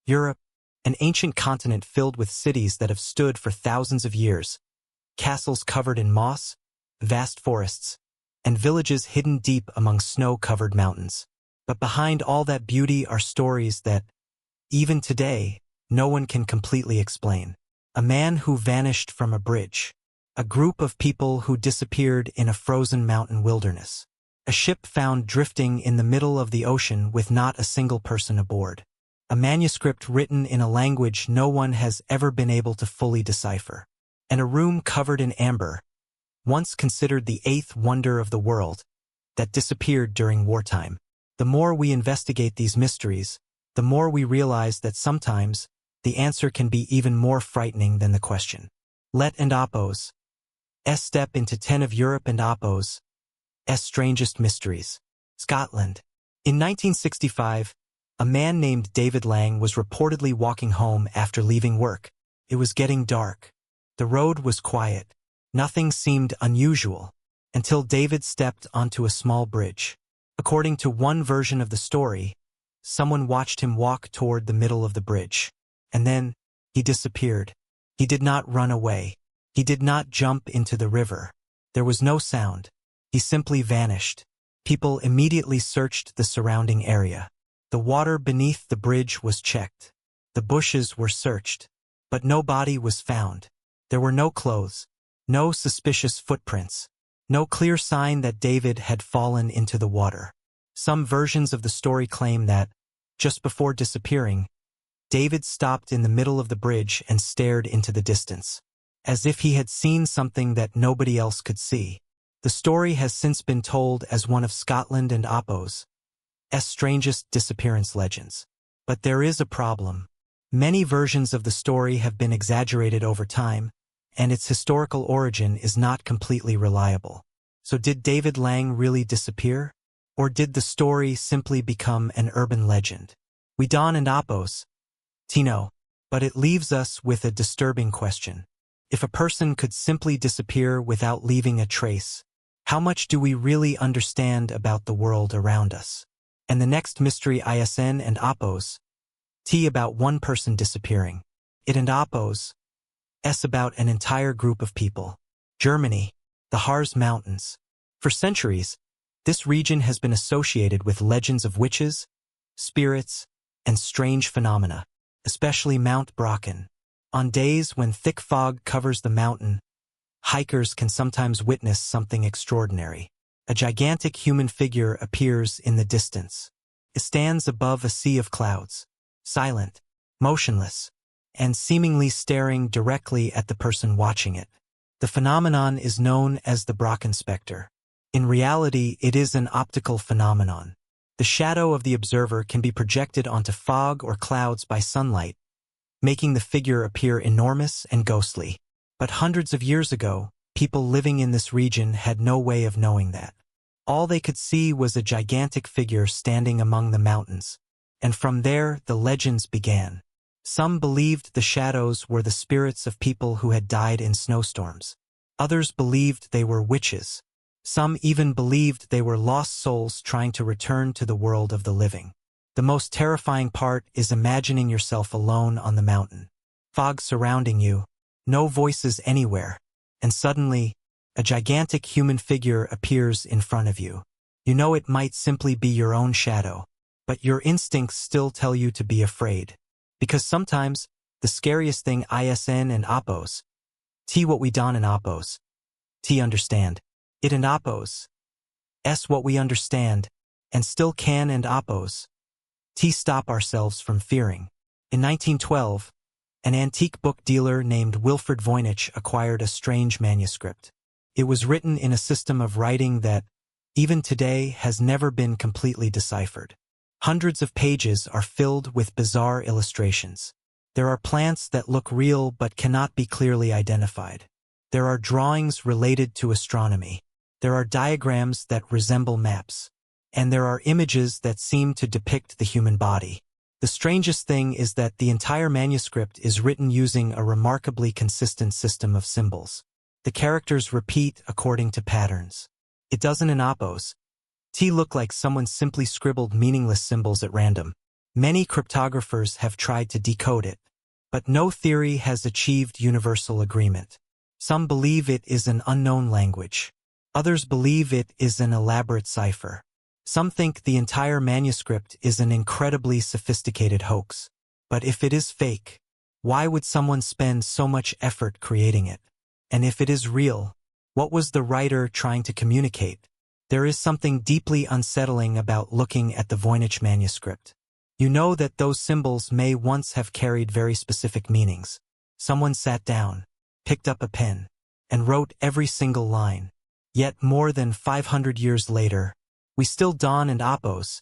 Europe, an ancient continent filled with cities that have stood for thousands of years, castles covered in moss, vast forests, and villages hidden deep among snow-covered mountains. But behind all that beauty are stories that, even today, no one can completely explain. A man who vanished from a bridge. A group of people who disappeared in a frozen mountain wilderness. A ship found drifting in the middle of the ocean with not a single person aboard. A manuscript written in a language no one has ever been able to fully decipher. And a room covered in amber, once considered the eighth wonder of the world, that disappeared during wartime. The more we investigate these mysteries, the more we realize that sometimes the answer can be even more frightening than the question. Let and Oppos. Step into 10 of Europe and Oppos' strangest mysteries. Scotland. In 1965, a man named David Lang was reportedly walking home after leaving work. It was getting dark. The road was quiet. Nothing seemed unusual, until David stepped onto a small bridge. According to one version of the story, someone watched him walk toward the middle of the bridge. And then, he disappeared. He did not run away. He did not jump into the river. There was no sound. He simply vanished. People immediately searched the surrounding area. The water beneath the bridge was checked. The bushes were searched. But no body was found. There were no clothes, no suspicious footprints, no clear sign that David had fallen into the water. Some versions of the story claim that, just before disappearing, David stopped in the middle of the bridge and stared into the distance, as if he had seen something that nobody else could see. The story has since been told as one of Scotland and Oppos' strangest disappearance legends. But there is a problem. Many versions of the story have been exaggerated over time, and its historical origin is not completely reliable. So did David Lang really disappear? Or did the story simply become an urban legend? We Don and Oppos, Tino, but it leaves us with a disturbing question. If a person could simply disappear without leaving a trace, how much do we really understand about the world around us? And the next mystery ISN and Oppos, T about one person disappearing. It and Oppos, S about an entire group of people. Germany, the Harz Mountains. For centuries, this region has been associated with legends of witches, spirits, and strange phenomena, especially Mount Brocken. On days when thick fog covers the mountain, hikers can sometimes witness something extraordinary. A gigantic human figure appears in the distance. It stands above a sea of clouds, silent, motionless, and seemingly staring directly at the person watching it. The phenomenon is known as the Brocken Spectre. In reality, it is an optical phenomenon. The shadow of the observer can be projected onto fog or clouds by sunlight, making the figure appear enormous and ghostly. But hundreds of years ago, people living in this region had no way of knowing that. All they could see was a gigantic figure standing among the mountains, and from there the legends began. Some believed the shadows were the spirits of people who had died in snowstorms. Others believed they were witches. Some even believed they were lost souls trying to return to the world of the living. The most terrifying part is imagining yourself alone on the mountain. Fog surrounding you, no voices anywhere, and suddenly, a gigantic human figure appears in front of you. You know it might simply be your own shadow, but your instincts still tell you to be afraid. Because sometimes, the scariest thing ISN and Oppos, T what we don and Oppos, T understand. It and Oppos, S what we understand, and still can and Oppos, T stop ourselves from fearing. In 1912, an antique book dealer named Wilfred Voynich acquired a strange manuscript. It was written in a system of writing that, even today, has never been completely deciphered. Hundreds of pages are filled with bizarre illustrations. There are plants that look real but cannot be clearly identified. There are drawings related to astronomy. There are diagrams that resemble maps. And there are images that seem to depict the human body. The strangest thing is that the entire manuscript is written using a remarkably consistent system of symbols. The characters repeat according to patterns. It doesn't in Oppos, T look like someone simply scribbled meaningless symbols at random. Many cryptographers have tried to decode it, but no theory has achieved universal agreement. Some believe it is an unknown language. Others believe it is an elaborate cipher. Some think the entire manuscript is an incredibly sophisticated hoax. But if it is fake, why would someone spend so much effort creating it? And if it is real, what was the writer trying to communicate? There is something deeply unsettling about looking at the Voynich Manuscript. You know that those symbols may once have carried very specific meanings. Someone sat down, picked up a pen, and wrote every single line. Yet more than 500 years later, we still don and oppose.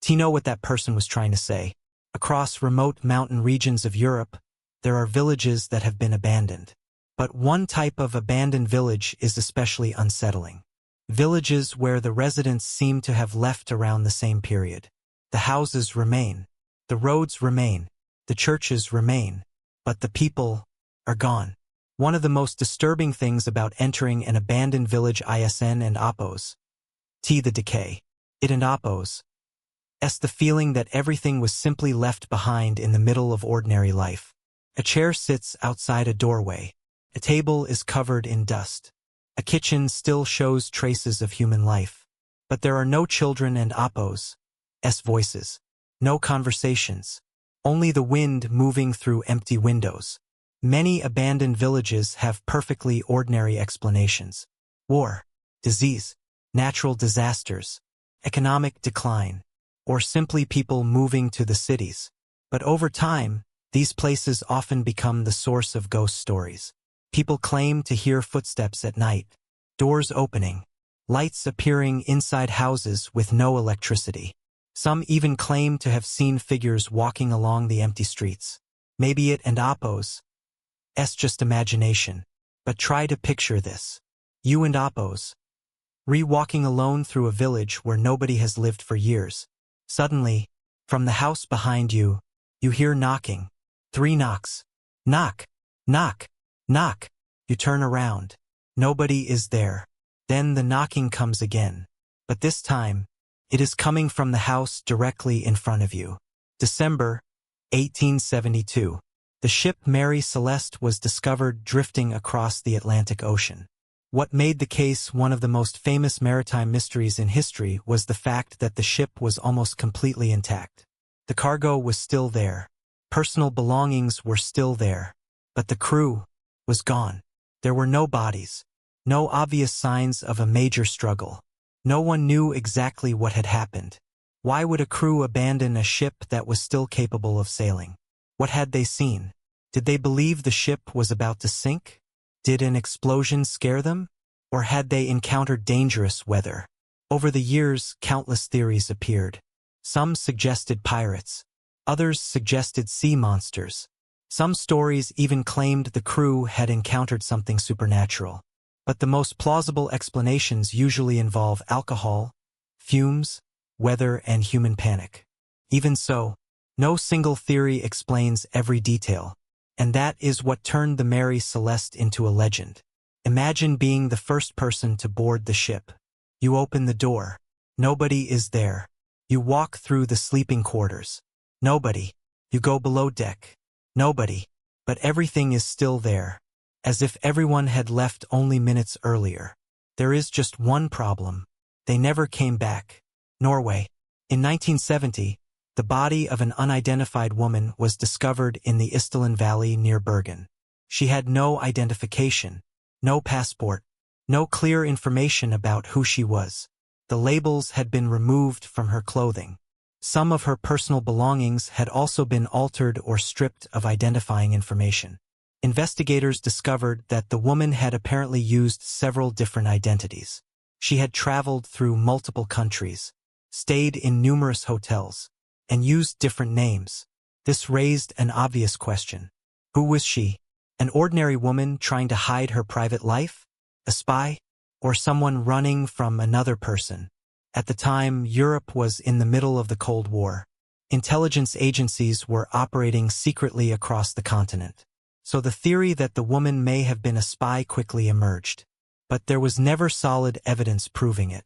Do you know what that person was trying to say? Across remote mountain regions of Europe, there are villages that have been abandoned. But one type of abandoned village is especially unsettling. Villages where the residents seem to have left around the same period. The houses remain, the roads remain, the churches remain, but the people are gone. One of the most disturbing things about entering an abandoned village ISN and oppose. The decay. It and oppose. The feeling that everything was simply left behind in the middle of ordinary life. A chair sits outside a doorway. A table is covered in dust. A kitchen still shows traces of human life. But there are no children and oppose. Voices. No conversations. Only the wind moving through empty windows. Many abandoned villages have perfectly ordinary explanations. War, disease, natural disasters, economic decline, or simply people moving to the cities. But over time, these places often become the source of ghost stories. People claim to hear footsteps at night, doors opening, lights appearing inside houses with no electricity. Some even claim to have seen figures walking along the empty streets. Maybe it and oppose. Just imagination. But try to picture this. You and oppose. Walking alone through a village where nobody has lived for years. Suddenly, from the house behind you, you hear knocking. 3 knocks. Knock, knock, knock. You turn around. Nobody is there. Then the knocking comes again. But this time, it is coming from the house directly in front of you. December 1872. The ship Mary Celeste was discovered drifting across the Atlantic Ocean. What made the case one of the most famous maritime mysteries in history was the fact that the ship was almost completely intact. The cargo was still there. Personal belongings were still there. But the crew was gone. There were no bodies. No obvious signs of a major struggle. No one knew exactly what had happened. Why would a crew abandon a ship that was still capable of sailing? What had they seen? Did they believe the ship was about to sink? Did an explosion scare them? Or had they encountered dangerous weather? Over the years, countless theories appeared. Some suggested pirates. Others suggested sea monsters. Some stories even claimed the crew had encountered something supernatural. But the most plausible explanations usually involve alcohol, fumes, weather, and human panic. Even so, no single theory explains every detail. And that is what turned the Mary Celeste into a legend. Imagine being the first person to board the ship. You open the door. Nobody is there. You walk through the sleeping quarters. Nobody. You go below deck. Nobody. But everything is still there. As if everyone had left only minutes earlier. There is just one problem. They never came back. Norway. In 1970, the body of an unidentified woman was discovered in the Isdal Valley near Bergen. She had no identification, no passport, no clear information about who she was. The labels had been removed from her clothing. Some of her personal belongings had also been altered or stripped of identifying information. Investigators discovered that the woman had apparently used several different identities. She had traveled through multiple countries, stayed in numerous hotels, and used different names. This raised an obvious question. Who was she? An ordinary woman trying to hide her private life? A spy? Or someone running from another person? At the time, Europe was in the middle of the Cold War. Intelligence agencies were operating secretly across the continent. So the theory that the woman may have been a spy quickly emerged. But there was never solid evidence proving it.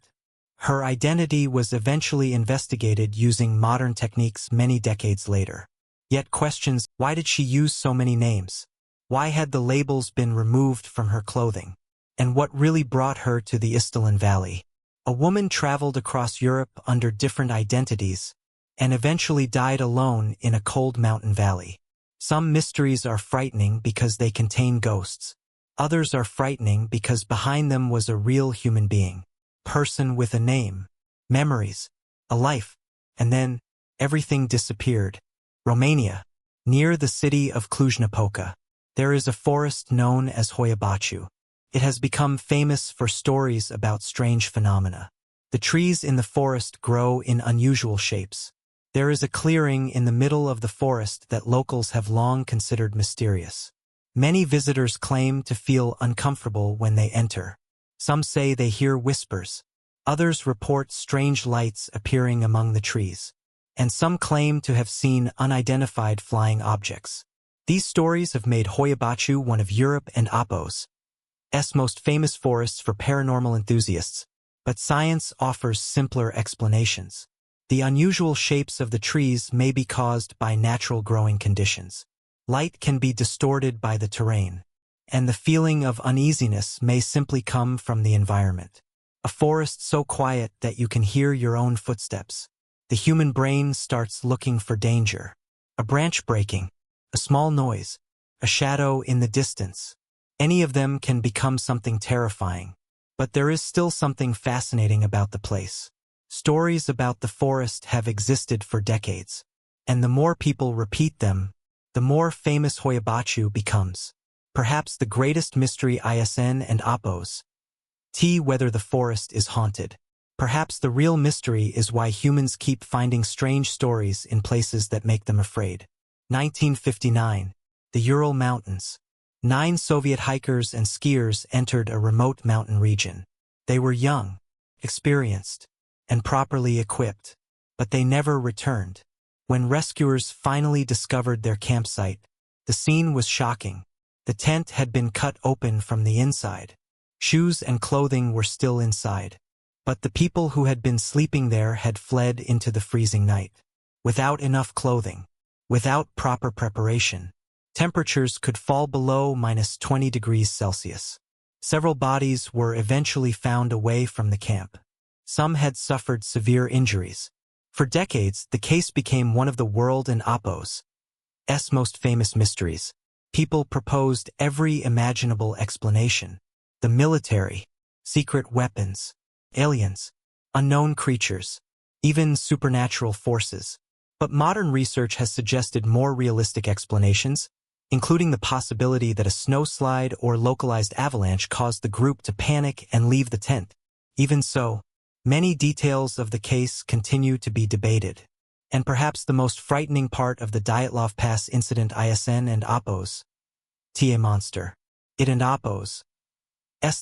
Her identity was eventually investigated using modern techniques many decades later. Yet questions, why did she use so many names? Why had the labels been removed from her clothing? And what really brought her to the Isdal Valley? A woman traveled across Europe under different identities and eventually died alone in a cold mountain valley. Some mysteries are frightening because they contain ghosts. Others are frightening because behind them was a real human being, person with a name, memories, a life, and then everything disappeared. Romania, near the city of Cluj-Napoca, there is a forest known as Hoia-Baciu. It has become famous for stories about strange phenomena. The trees in the forest grow in unusual shapes. There is a clearing in the middle of the forest that locals have long considered mysterious. Many visitors claim to feel uncomfortable when they enter. Some say they hear whispers. Others report strange lights appearing among the trees. And some claim to have seen unidentified flying objects. These stories have made Hoia-Baciu one of Europe and Apo's most famous forests for paranormal enthusiasts, but science offers simpler explanations. The unusual shapes of the trees may be caused by natural growing conditions. Light can be distorted by the terrain, and the feeling of uneasiness may simply come from the environment. A forest so quiet that you can hear your own footsteps. The human brain starts looking for danger. A branch breaking, a small noise, a shadow in the distance. Any of them can become something terrifying. But there is still something fascinating about the place. Stories about the forest have existed for decades, and the more people repeat them, the more famous Hoia-Baciu becomes. Perhaps the greatest mystery ISN and Apo's whether the forest is haunted. Perhaps the real mystery is why humans keep finding strange stories in places that make them afraid. 1959. The Ural Mountains. 9 Soviet hikers and skiers entered a remote mountain region. They were young, experienced, and properly equipped, but they never returned. When rescuers finally discovered their campsite, the scene was shocking. The tent had been cut open from the inside. Shoes and clothing were still inside. But the people who had been sleeping there had fled into the freezing night. Without enough clothing, without proper preparation, temperatures could fall below -20 degrees Celsius. Several bodies were eventually found away from the camp. Some had suffered severe injuries. For decades, the case became one of the world and Apo's most famous mysteries. People proposed every imaginable explanation. The military, secret weapons, aliens, unknown creatures, even supernatural forces. But modern research has suggested more realistic explanations, including the possibility that a snowslide or localized avalanche caused the group to panic and leave the tent. Even so, many details of the case continue to be debated. And perhaps the most frightening part of the Dyatlov Pass incident ISN and Apo's monster. It and Apo's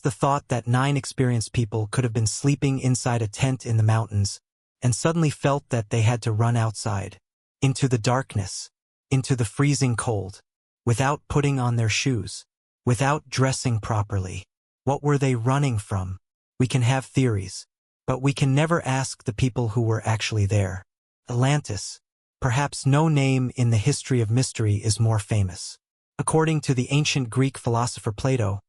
the thought that 9 experienced people could have been sleeping inside a tent in the mountains and suddenly felt that they had to run outside, into the darkness, into the freezing cold, without putting on their shoes, without dressing properly. What were they running from? We can have theories, but we can never ask the people who were actually there. Atlantis. Perhaps no name in the history of mystery is more famous. According to the ancient Greek philosopher Plato,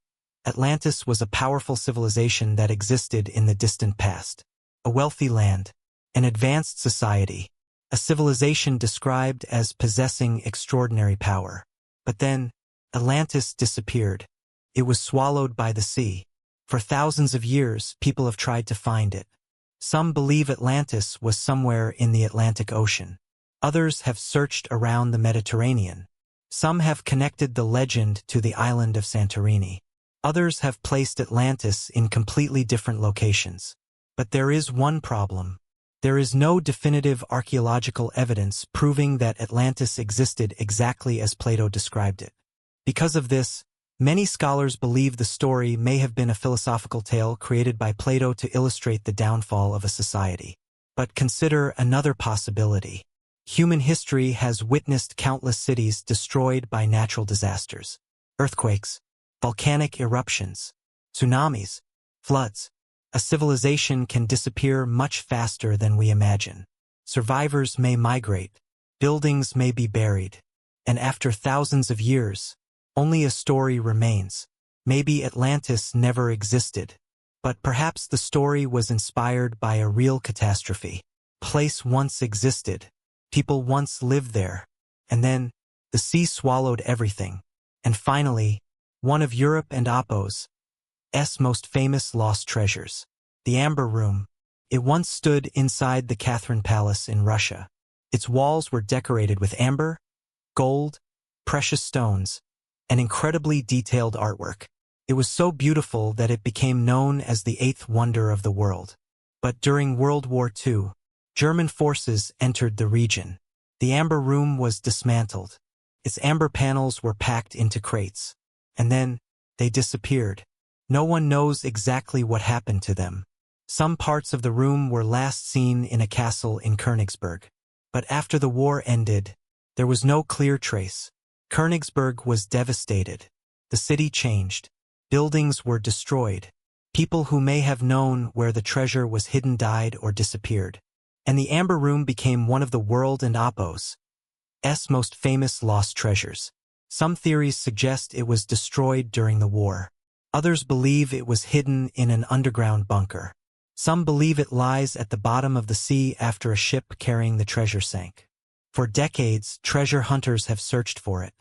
Atlantis was a powerful civilization that existed in the distant past. A wealthy land, an advanced society, a civilization described as possessing extraordinary power. But then, Atlantis disappeared. It was swallowed by the sea. For thousands of years, people have tried to find it. Some believe Atlantis was somewhere in the Atlantic Ocean. Others have searched around the Mediterranean. Some have connected the legend to the island of Santorini. Others have placed Atlantis in completely different locations. But there is one problem. There is no definitive archaeological evidence proving that Atlantis existed exactly as Plato described it. Because of this, many scholars believe the story may have been a philosophical tale created by Plato to illustrate the downfall of a society. But consider another possibility. Human history has witnessed countless cities destroyed by natural disasters. Earthquakes, volcanic eruptions, tsunamis, floods. A civilization can disappear much faster than we imagine. Survivors may migrate, buildings may be buried, and after thousands of years, only a story remains. Maybe Atlantis never existed, but perhaps the story was inspired by a real catastrophe. Place once existed, people once lived there, and then the sea swallowed everything. And finally, one of Europe and Apo's most famous lost treasures, the Amber Room. It once stood inside the Catherine Palace in Russia. Its walls were decorated with amber, gold, precious stones, and incredibly detailed artwork. It was so beautiful that it became known as the eighth wonder of the world. But during World War II, German forces entered the region. The Amber Room was dismantled. Its amber panels were packed into crates. And then, they disappeared. No one knows exactly what happened to them. Some parts of the room were last seen in a castle in Königsberg. But after the war ended, there was no clear trace. Königsberg was devastated. The city changed. Buildings were destroyed. People who may have known where the treasure was hidden died or disappeared. And the Amber Room became one of the world and Apo's most famous lost treasures. Some theories suggest it was destroyed during the war. Others believe it was hidden in an underground bunker. Some believe it lies at the bottom of the sea after a ship carrying the treasure sank. For decades, treasure hunters have searched for it.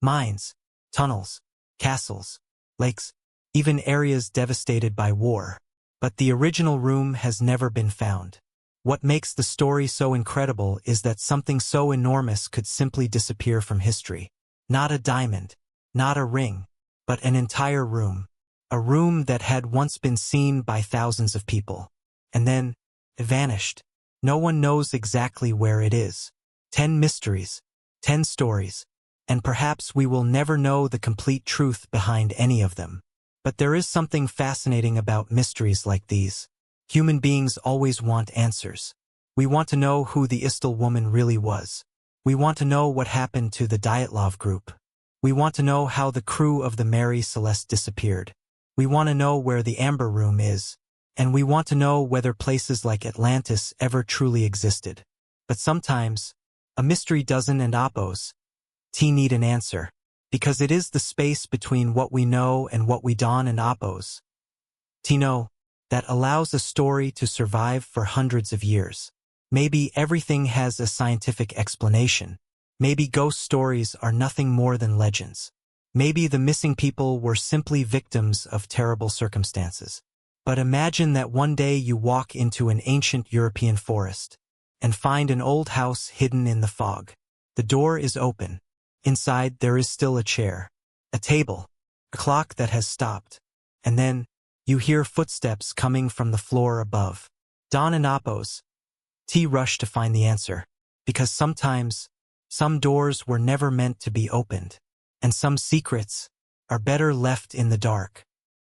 Mines, tunnels, castles, lakes, even areas devastated by war. But the original room has never been found. What makes the story so incredible is that something so enormous could simply disappear from history. Not a diamond, not a ring, but an entire room. A room that had once been seen by thousands of people. And then, it vanished. No one knows exactly where it is. 10 mysteries, 10 stories, and perhaps we will never know the complete truth behind any of them. But there is something fascinating about mysteries like these. Human beings always want answers. We want to know who the Isdal Woman really was. We want to know what happened to the Dyatlov group. We want to know how the crew of the Mary Celeste disappeared. We want to know where the Amber Room is. And we want to know whether places like Atlantis ever truly existed. But sometimes, a mystery doesn't and Apo's need an answer. Because it is the space between what we know and what we don't and Apo's know that allows a story to survive for hundreds of years. Maybe everything has a scientific explanation. Maybe ghost stories are nothing more than legends. Maybe the missing people were simply victims of terrible circumstances. But imagine that one day you walk into an ancient European forest and find an old house hidden in the fog. The door is open. Inside there is still a chair, a table, a clock that has stopped. And then, you hear footsteps coming from the floor above. Don and Apo's rush to find the answer. Because sometimes, some doors were never meant to be opened. And some secrets are better left in the dark.